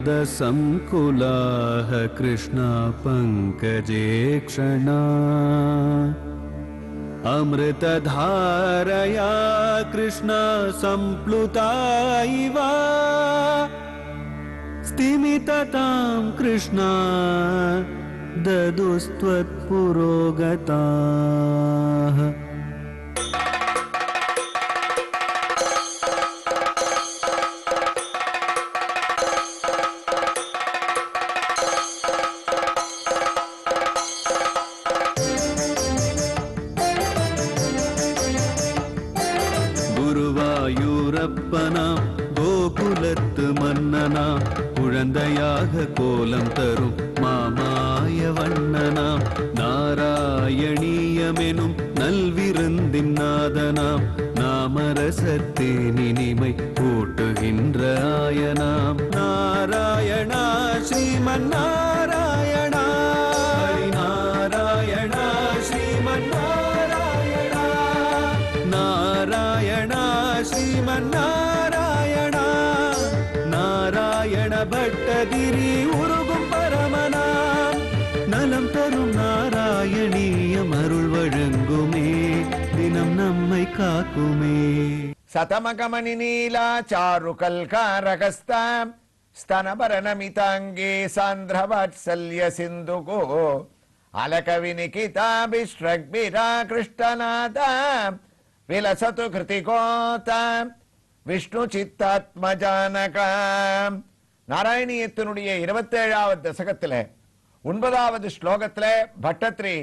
संकुलाः कृष्णा पंकजे क्षणा अमृतधारया कृष्णा संप्लुता इव स्तिमिततां कृष्णा ददुस्त्वत्पुरोगताः। குருவாயூரப்பனா கோகுலத்து மன்னனா குழந்தையாக கோலம் தரும் மாமாய வண்ணனாம் நாராயணீயமெனும் நல்விருந்தின் நாதனாம் நாமரசத்தேன் இனிமை கூட்டுகின்ற ஆயனாம் நாராயணா ஸ்ரீமன் நாராயணா நாராயணா ஸ்ரீமன் நாராயணா நாராயணா ஸ்ரீமன் நாராயணா நாராயண பட்டதிரி உருகும் பரமனாம் நலம் தரும் நாராயணீயம் அருள் வழங்குமே தினம் நம்மை காக்குமே. சதமகமணி நீலா சாருகல்காரகஸ்தாம் ஸ்தனபரணமிதாங்கே சாந்திரவாத்சல்ய சிந்துகோ அலகவினிகிதாபிஸ்ரக்பிரா கிருஷ்ணநாதாம் விலசது கிருதிகோதாம் விஷ்ணு சித்தாத்மஜானகாம். நாராயணியத்தினுடைய 27வது தசகத்துல 9வது ஸ்லோகத்துல பட்டத்ரி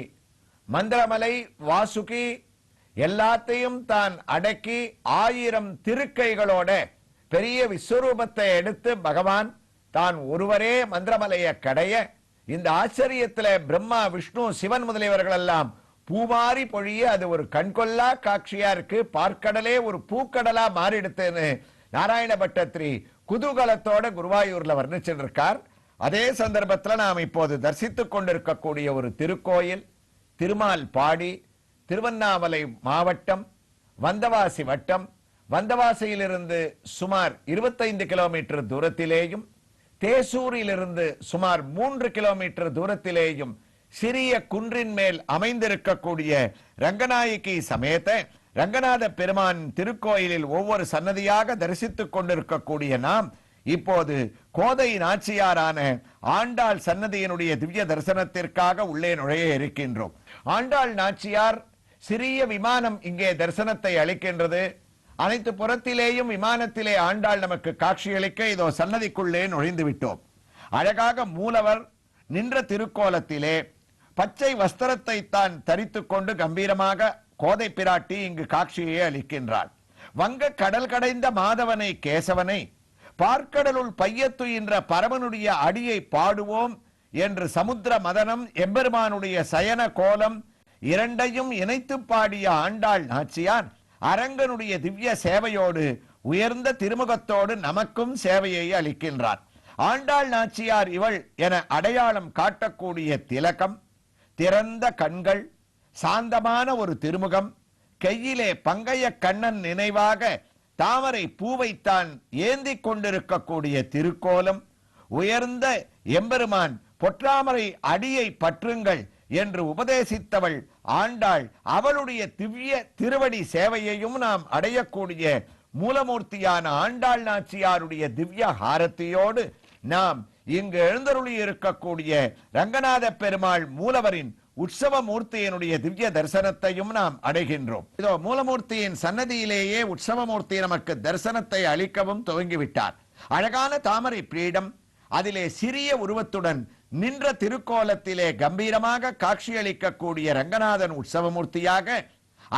மந்திரமலை வாசுகி எல்லாத்தையும் தான் அடக்கி 1000 திருக்கைகளோட பெரிய விஸ்வரூபத்தை எடுத்து பகவான் தான் ஒருவரே மந்திரமலையை கடைய இந்த ஆச்சரியத்துல பிரம்மா விஷ்ணு சிவன் முதலியவர்கள் எல்லாம் பூமாரி பொழிய அது ஒரு கண்கொள்ளா காட்சியா இருக்கு. பார்க்கடலே ஒரு பூக்கடலா மாறிடுத்துன்னு நாராயண பட்டத்ரி குதூகலத்தோட குருவாயூர்ல வர்ணிச்சிருக்கார். அதே சந்தர்ப்பத்துல நாம் இப்போது தரிசித்துக் கொண்டிருக்கக்கூடிய ஒரு திருக்கோயில் திருமால் பாடி, திருவண்ணாமலை மாவட்டம், வந்தவாசி வட்டம். வந்தவாசியிலிருந்து சுமார் 25 கிலோமீட்டர் தூரத்திலேயும் தேசூரிலிருந்து சுமார் 3 கிலோமீட்டர் தூரத்திலேயும் சிறிய குன்றின் மேல் அமைந்திருக்கக்கூடிய ரங்கநாயகி சமேத ரங்கநாத பெருமான் திருக்கோயிலில் ஒவ்வொரு சன்னதியாக தரிசித்துக் கொண்டிருக்கக்கூடிய நாம் இப்போது கோதை நாச்சியாரான ஆண்டாள் சன்னதியினுடைய திவ்ய தரிசனத்திற்காக உள்ளே நுழைய இருக்கின்றோம். ஆண்டாள் நாச்சியார் சிறிய விமானம் இங்கே தரிசனத்தை அளிக்கின்றது. அனைத்து புறத்திலேயும் விமானத்திலே ஆண்டாள் நமக்கு காட்சியளிக்க இதோ சன்னதிக்குள்ளே நுழைந்து விட்டோம். அழகாக மூலவர் நின்ற திருக்கோலத்திலே பச்சை வஸ்திரத்தை தான் தரித்துக் கொண்டு கம்பீரமாக கோதை பிராட்டி இங்கு காட்சியை அளிக்கின்றாள். வங்க கடல் கடைந்த மாதவனை கேசவனை பார்க்கடலுள் பையத்துயின்ற பரமனுடைய அடியை பாடுவோம் என்று சமுத்திர மதனம் எம்பெருமானுடைய சயன கோலம் இரண்டையும் இணைத்து பாடிய ஆண்டாள் நாச்சியார் அரங்கனுடைய திவ்ய சேவையோடு உயர்ந்த திருமுகத்தோடு நமக்கும் சேவையை அளிக்கின்றார். ஆண்டாள் நாச்சியார் இவள் என அடையாளம் காட்டக்கூடிய திலகம், திறந்த கண்கள், சாந்தமான ஒரு திருமுகம், கையிலே பங்கைய கண்ணன் நினைவாக தாமரை பூவைத்தான் ஏந்தி கொண்டிருக்கக்கூடிய திருக்கோலம், உயர்ந்த எம்பெருமான் பொற்றாமரை அடியை பற்றுங்கள் என்று உபதேசித்தவள் ஆண்டாள். அவளுடைய திவ்ய திருவடி சேவையையும் நாம் அடையக்கூடிய மூலமூர்த்தியான ஆண்டாள் நாச்சியாருடைய திவ்ய ஹாரத்தியோடு நாம் இங்கு எழுந்தருளி இருக்கக்கூடிய ரங்கநாத பெருமாள் மூலவரின் உற்சவ மூர்த்தியினுடைய திவ்ய தரிசனத்தையும் நாம் அடைகின்றோம். இதோ மூலமூர்த்தியின் சன்னதியிலேயே உற்சவமூர்த்தி நமக்கு தரிசனத்தை அளிக்கவும் துவங்கிவிட்டார். அழகான தாமரை பீடம், அதிலே சிறிய உருவத்துடன் நின்ற திருக்கோலத்திலே கம்பீரமாக காட்சியளிக்கக்கூடிய ரங்கநாதன் உற்சவமூர்த்தியாக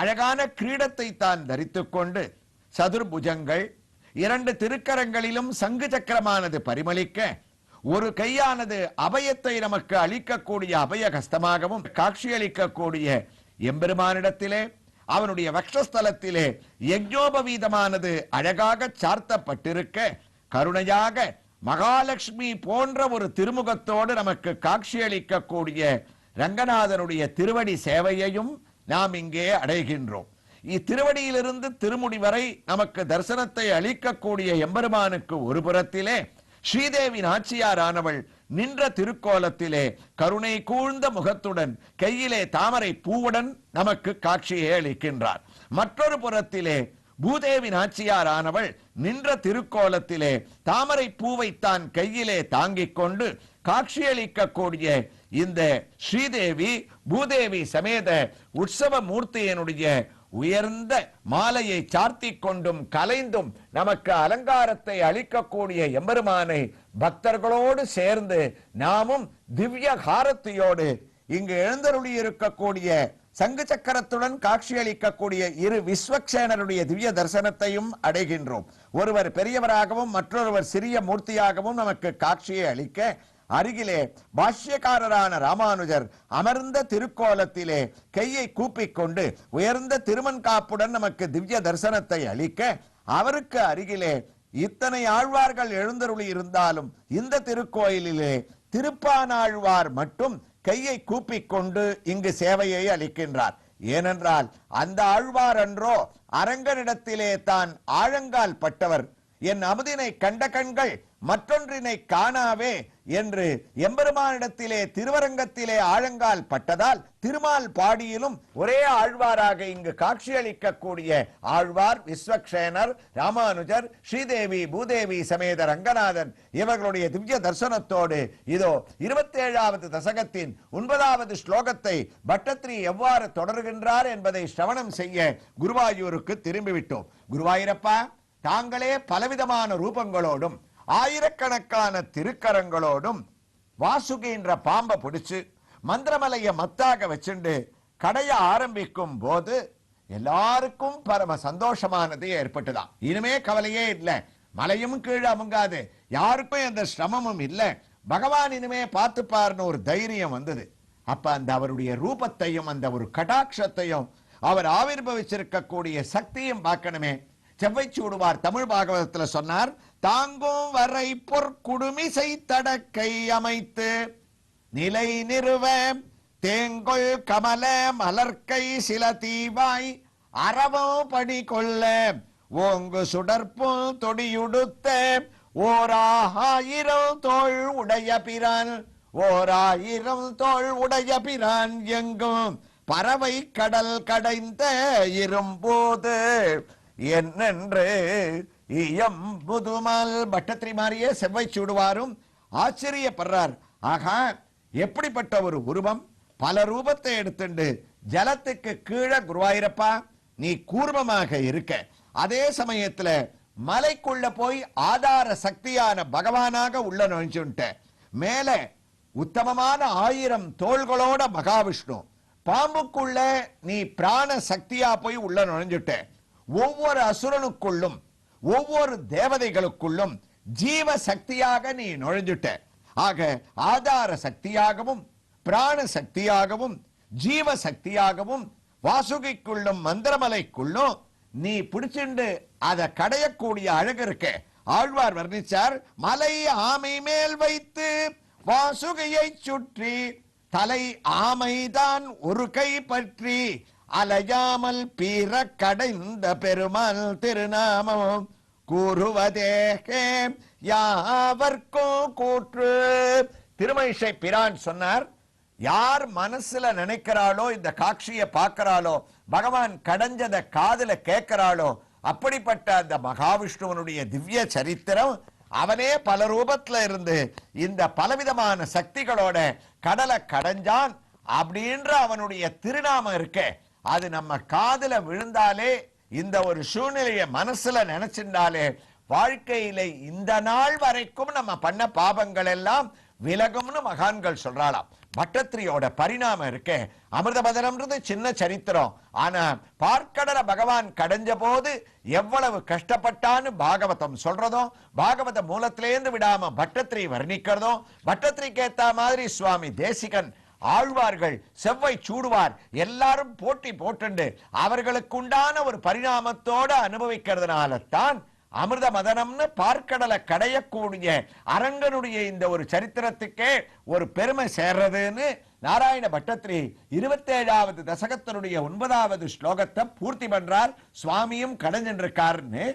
அழகான கிரீடத்தை தான் தரித்துக் கொண்டு சதுர்புஜங்கள், 2 திருக்கரங்களிலும் சங்கு சக்கரமானது பரிமளிக்க, ஒரு கையானது அபயத்தை நமக்கு அளிக்கக்கூடிய அபயகஸ்தமாகவும் காட்சியளிக்கக்கூடிய எம்பெருமானிடத்திலே அவனுடைய வக்ஷஸ்தலத்திலே யஜ்ஞோபவீதமானது அழகாக சார்த்தப்பட்டிருக்க, கருணையாக மகாலட்சுமி போன்ற ஒரு திருமுகத்தோடு நமக்கு காட்சியளிக்கக்கூடிய ரங்கநாதனுடைய திருவடி சேவையையும் நாம் இங்கே அடைகின்றோம். இத்திருவடியிலிருந்து திருமுடி வரை நமக்கு தரிசனத்தை அளிக்கக்கூடிய எம்பெருமானுக்கு ஒரு புறத்திலே ஸ்ரீதேவி நாச்சியாரானவள் நின்ற திருக்கோலத்திலே கருணை கூர்ந்த முகத்துடன் கையிலே தாமரை பூவுடன் நமக்கு காட்சியை அளிக்கின்றார். மற்றொரு புறத்திலே பூதேவி நாச்சியாரானவள் நின்ற திருக்கோலத்திலே தாமரை பூவை தான் கையிலே தாங்கிக் கொண்டு காட்சியளிக்கக்கூடிய இந்த ஸ்ரீதேவி பூதேவி சமேத உற்சவ மூர்த்தியினுடைய உயர்ந்த மாலையை சார்த்திக் கொண்டும் கலைந்தும் நமக்கு அலங்காரத்தை அளிக்கக்கூடிய எம்பெருமானை பக்தர்களோடு சேர்ந்து நாமும் திவ்ய காரத்தையோடு இங்கு எழுந்தருளி இருக்கக்கூடிய சங்கு சக்கரத்துடன் காட்சியளிக்கக்கூடிய இரு விஸ்வக்சேனருடைய திவ்ய தரிசனத்தையும் அடைகின்றோம். ஒருவர் பெரியவராகவும் மற்றொருவர் சிறிய மூர்த்தியாகவும் நமக்கு காட்சியை அளிக்க, அருகிலே பாஷ்யக்காரரான ராமானுஜர் அமர்ந்த திருக்கோலத்திலே கையை கூப்பிக்கொண்டு உயர்ந்த திருமண்காப்புடன் நமக்கு திவ்ய தரிசனத்தை அளிக்க, அவருக்கு அருகிலே இத்தனை ஆழ்வார்கள் எழுந்தருளி இருந்தாலும் இந்த திருக்கோயிலிலே திருப்பானாழ்வார் மட்டும் கையை கூப்பிக்கொண்டு இங்கு சேவையை அளிக்கின்றார். ஏனென்றால் அந்த ஆழ்வார் அன்றோ அரங்கனிடத்திலே தான் ஆழங்கால் பட்டவர், என் அமுதினை கண்ட கண்கள் மற்றொன்றினை காணாவே என்று எம்பெருமானிடத்திலே திருவரங்கத்திலே ஆழங்கால் பட்டதால் திருமால் பாடியிலும் ஒரே ஆழ்வாராக இங்கு காட்சியளிக்கக்கூடிய ஆழ்வார் விஸ்வக்சேனர் ராமானுஜர் ஸ்ரீதேவி பூதேவி சமேத ரங்கநாதன் இவர்களுடைய திவ்ய தரிசனத்தோடு இதோ 27வது தசகத்தின் 9வது ஸ்லோகத்தை பட்டத்ரி எவ்வாறு தொடர்கின்றார் என்பதை சிரவணம் செய்ய குருவாயூருக்கு திரும்பிவிட்டோம். குருவாயூரப்பா, தாங்களே பலவிதமான ரூபங்களோடும் ஆயிரக்கணக்கான திருக்கரங்களோடும் வாசுகின்ற பாம்பை பிடிச்சு மந்திரமலைய மத்தாக வச்சுண்டு கடைய ஆரம்பிக்கும் போது எல்லாருக்கும் பரம சந்தோஷமானது ஏற்பட்டுதான். இனிமே கவலையே இல்லை, மலையும் கீழே அமுங்காது, யாருக்கும் எந்த சிரமமும் இல்லை, பகவான் இனிமே பார்த்துப்பார்னு ஒரு தைரியம் வந்தது. அப்ப அந்த அவருடைய ரூபத்தையும் அந்த ஒரு கடாட்சத்தையும் அவர் ஆவிர்வவிச்சிருக்கக்கூடிய சக்தியும் பார்க்கணுமே. செவ்வை சூடுவார் தமிழ் பாகவதத்தில் சொன்னார், தாங்கும் வரை பொற்குடுமிசை தடக்கை அமைத்து நிலை நிறுவ தேங்கொள் கமல மலர்க்கை சில தீவாய் அறவம் படி கொள்ள ஓங்கு சுடற்பும் தொடியுடுத்த 1000 தோள் உடைய பிரான் 1000 தோள் உடைய பிரான் எங்கும் பறவை கடல் கடைந்த இரும்போது என்னென்று இயம் புதுமால் பட்டத்ரி மாறிய செவ்வை சூடுவாரும் ஆச்சரியப்படுறார். ஆகா, எப்படிப்பட்ட ஒரு உருவம்! பல ரூபத்தை எடுத்துண்டு ஜலத்துக்கு கீழே குருவாயூரப்பா நீ கூர்மமாக இருக்க, அதே சமயத்துல மலைக்குள்ள போய் ஆதார சக்தியான பகவானாக உள்ள நுழைஞ்சுட்ட, மேல உத்தமமான 1000 தோள்களோட மகாவிஷ்ணு, பாம்புக்குள்ள நீ பிராண சக்தியா போய் உள்ள நுழைஞ்சுட்ட, ஒவ்வொரு அசுரனுக்குள்ளும் ஒவ்வொரு தேவதைகளுக்குள்ளும் ஜீவ சக்தியாக நீ நுழைஞ்சுட்ட. ஆக ஆதார சக்தியாகவும் பிராண சக்தியாகவும் ஜீவ சக்தியாகவும் வாசுகிக்குள்ளும் மந்திரமலைக்குள்ளும் நீ பிடிச்சுண்டு அதை கடையக்கூடிய அழகு இருக்க. ஆழ்வார் வர்ணிச்சார், மலை ஆமை மேல் வைத்து வாசுகியை சுற்றி தலை ஆமைதான் ஒரு கை பற்றி அலையாமல் பீர கடைந்த பெருமாள் திருநாமம் கூறுவதேகே யாவர்க்கும் கூற்று. திருமழிசை பிரான் சொன்னார், யார் மனசுல நினைக்கிறாளோ இந்த காட்சியை பார்க்கிறாளோ, பகவான் கடைஞ்சத காதுல கேட்கிறாளோ, அப்படிப்பட்ட அந்த மகாவிஷ்ணுவனுடைய திவ்ய சரித்திரம் அவனே பல ரூபத்துல இருந்து இந்த பலவிதமான சக்திகளோட கடலை கடைஞ்சான் அப்படின்ற அவனுடைய திருநாமம் இருக்க, அது நம்ம காதுல விழுந்தாலே, இந்த ஒரு சூழ்நிலையை மனசுல நினைச்சிருந்தாலே வாழ்க்கையில இந்த நாள் வரைக்கும் நம்ம பண்ண பாபங்கள் எல்லாம் விலகும்னு மகான்கள் சொல்றாளாம். பட்டத்ரியோட பரிணாமம் இருக்க, அமிர்தபதனம்ன்றது சின்ன சரித்திரம், ஆனா பார்க்கடல பகவான் கடைஞ்ச போது எவ்வளவு கஷ்டப்பட்டான்னு பாகவதம் சொல்றதும், பாகவத மூலத்திலேருந்து விடாம பட்டத்ரி வர்ணிக்கிறதும், பட்டத்ரிக்கு ஏத்த மாதிரி சுவாமி தேசிகன் ஆழ்வார்கள் செவ்வை சூடுவார் எல்லாரும் போட்டி போட்டுண்டு அவர்களுக்குண்டான ஒரு பரிணாமத்தோடு அனுபவிக்கிறதுனால தான் அமிர்த மதனம்னு பார்க்கடலை கடையக்கூடிய அரங்கனுடைய இந்த ஒரு சரித்திரத்துக்கே ஒரு பெருமை சேர்றதுன்னு நாராயண பட்டத்ரி 27வது தசகத்தினுடைய 9வது ஸ்லோகத்தை பூர்த்தி பண்றார். சுவாமியும் கடைஞ்சிருக்காருன்னு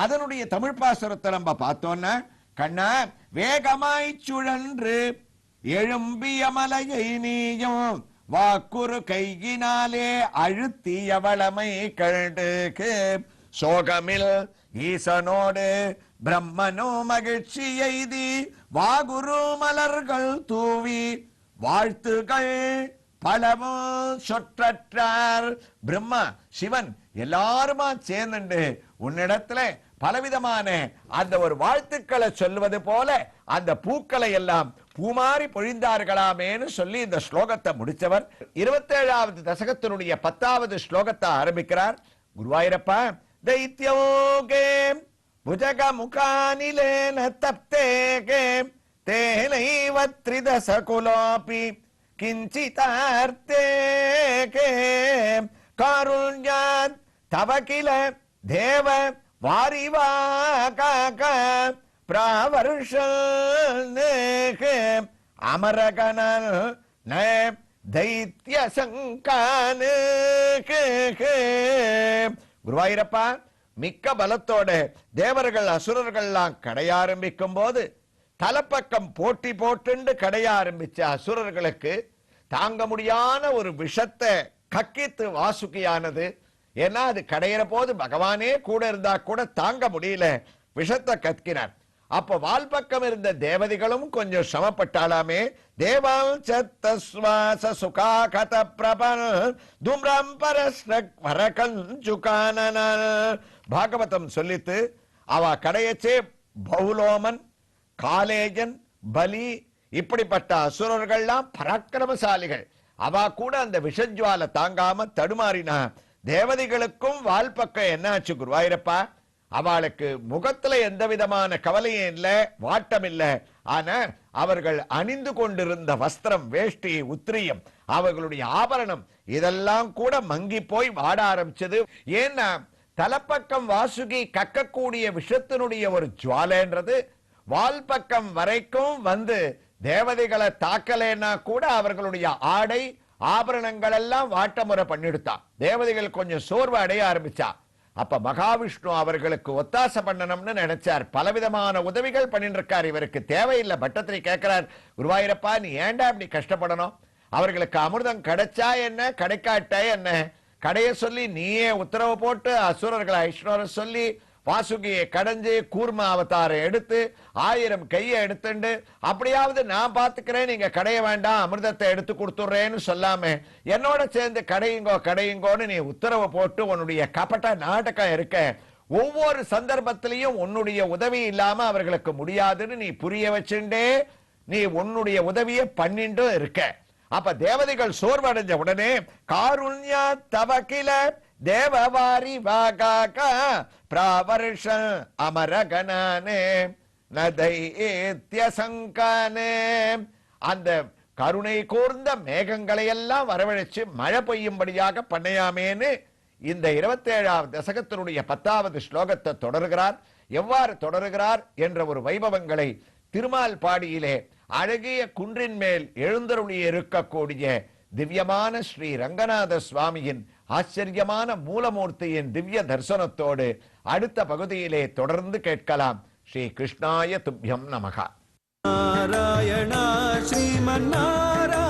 அதனுடைய தமிழ் பாசுரத்தை நம்ம பார்த்தோம்னா, கண்ணா வேகமாய் சுழன்று எழும்பிய மலையை நீயும் வாக்குறு கையினாலே அழுத்திய வளமை கண்டுக்கு சோகமில் ஈசனோடு பிரம்மனோ மகிழ்ச்சி எய்தி வாகுரு மலர்கள் தூவி வாழ்த்துகள் பலவும் சொற்றார். பிரம்மா சிவன் எல்லாருமா சேர்ந்து உன்னிடத்துல பலவிதமான அந்த ஒரு வாழ்த்துக்களை சொல்வது போல அந்த பூக்களை எல்லாம் பூமாரி பொழிந்தார்களாமேன்னு சொல்லி இந்த ஸ்லோகத்தை முடிச்சவர் 27வது தசகத்தினுடைய 10வது ஸ்லோகத்தை ஆரம்பிக்கிறார். குருவாயூரப்பா, தைத்யோகே புஜக முகானிலேன தப்தேகே தேனைவ த்ரிதச குலோபி கிஞ்சிதார்த்தேகே காருண்யாத் தவ கில தேவ வாரிவாக பிராவர்ஷனேகே அமரகணன் தைத்ய சங்கானேகே. குருவாயூரப்பா, மிக்க பலத்தோட தேவர்கள் அசுரர்கள்லாம் கடைய ஆரம்பிக்கும் போது தலப்பக்கம் போட்டி போட்டு கடைய ஆரம்பிச்ச அசுரர்களுக்கு தாங்க முடியாத ஒரு விஷத்தை கக்கித்து வாசுகியானது. ஏன்னா அது கடையிற போது பகவானே கூட இருந்தா கூட தாங்க முடியல, விஷத்தை கக்கினார். அப்ப வால் பக்கம் இருந்த தேவதைகளும் கொஞ்சம் சமப்பட்டாலாமே. தேவால் சத்தஸ்வாச சுகாகத பிரபன் தும்ரம் பரஸ்ரக்வரகஞ்சுகானன பாகவதம் சொல்லித்து அவ கடையச்சே பௌலோமன், காலேஜன், பலி இப்படிப்பட்ட அசுரர்கள்லாம் பராக்கிரமசாலிகள். அவ கூட அந்த விஷஜ்வால தாங்காம தடுமாறினா. தேவதைகளுக்கும் வால் பக்கம் என்னாச்சு குருவாயூரப்பா? அவளுக்கு முகத்துல எந்த விதமான கவலையும் இல்ல, வாட்டம் இல்ல. ஆனா அவர்கள் அணிந்து கொண்டிருந்த வஸ்திரம், வேஷ்டி, உத்திரியம், அவர்களுடைய ஆபரணம் இதெல்லாம் கூட மங்கி போய் வாட ஆரம்பிச்சது. ஏன்னா தலப்பக்கம் வாசுகி கக்கக்கூடிய விஷத்தினுடைய ஒரு ஜுவாலைன்றது வால் பக்கம் வரைக்கும் வந்து தேவதைகளை தாக்கலைன்னா கூட அவர்களுடைய ஆடை ஆபரணங்கள் எல்லாம் வாட்டமுறை பண்ணிடுத்தான். தேவதைகள் கொஞ்சம் சோர்வு அடைய ஆரம்பிச்சா. அப்ப மகாவிஷ்ணு அவர்களுக்கு ஒத்தாசை பண்ணணும்னு நினைச்சார். பலவிதமான உதவிகள் பண்ணிட்டு இருக்கார். இவருக்கு தேவையில்லை. பட்டத்திரி கேட்கிறார், குருவாயூரப்பா நீ ஏண்டா இப்படி கஷ்டப்படணும்? அவர்களுக்கு அமிர்தம் கிடைச்சா என்ன, கிடைக்காட்டா என்ன? கடைய சொல்லி நீயே உத்தரவு போட்டு அசுரர்களை ஐஸ்வர சொல்லி வாசுகியை கடைஞ்சு கூர்ம அவதாரை எடுத்து 1000 கையை எடுத்துண்டு அப்படியாவது நான் பாத்துக்கிறேன், நீங்க கடைய வேண்டாம், அமிர்தத்தை எடுத்து கொடுத்துடுறேன்னு சொல்லாம என்னோட சேர்ந்து கடையுங்கோ கடையுங்கோன்னு நீ உத்தரவு போட்டு உன்னுடைய கபட்ட நாடகம் இருக்க. ஒவ்வொரு சந்தர்ப்பத்திலையும் உன்னுடைய உதவி இல்லாம அவர்களுக்கு முடியாதுன்னு நீ புரிய வச்சுட்டே நீ உன்னுடைய உதவியை பண்ணிட்டு இருக்க. அப்ப தேவதைகள் சோர்வடைஞ்ச உடனே காருண்யா தவக்கில தேவவாரி வாகாக பிராவர்ஷ அமரகணானே நதைத்ய சங்கானே அந்த கருணை கூர்ந்த மேகங்களை எல்லாம் வரவழைச்சு மழை பெய்யும்படியாக பண்ணையாமேன்னு இந்த 27வது தசகத்தினுடைய 10வது ஸ்லோகத்தை தொடர்கிறார். எவ்வாறு தொடர்கிறார் என்ற ஒரு வைபவங்களை திருமால் பாடியிலே அழகிய குன்றின் மேல் எழுந்தருளி இருக்கக்கூடிய திவ்யமான ஸ்ரீ ரங்கநாத சுவாமியின் ஆச்சரியமான மூலமூர்த்தியின் திவ்ய தரிசனத்தோடு அடுத்த பகுதியிலே தொடர்ந்து கேட்கலாம். ஸ்ரீ கிருஷ்ணாய துப்யம் நமகா. நாராயணா ஸ்ரீமன் நாராயண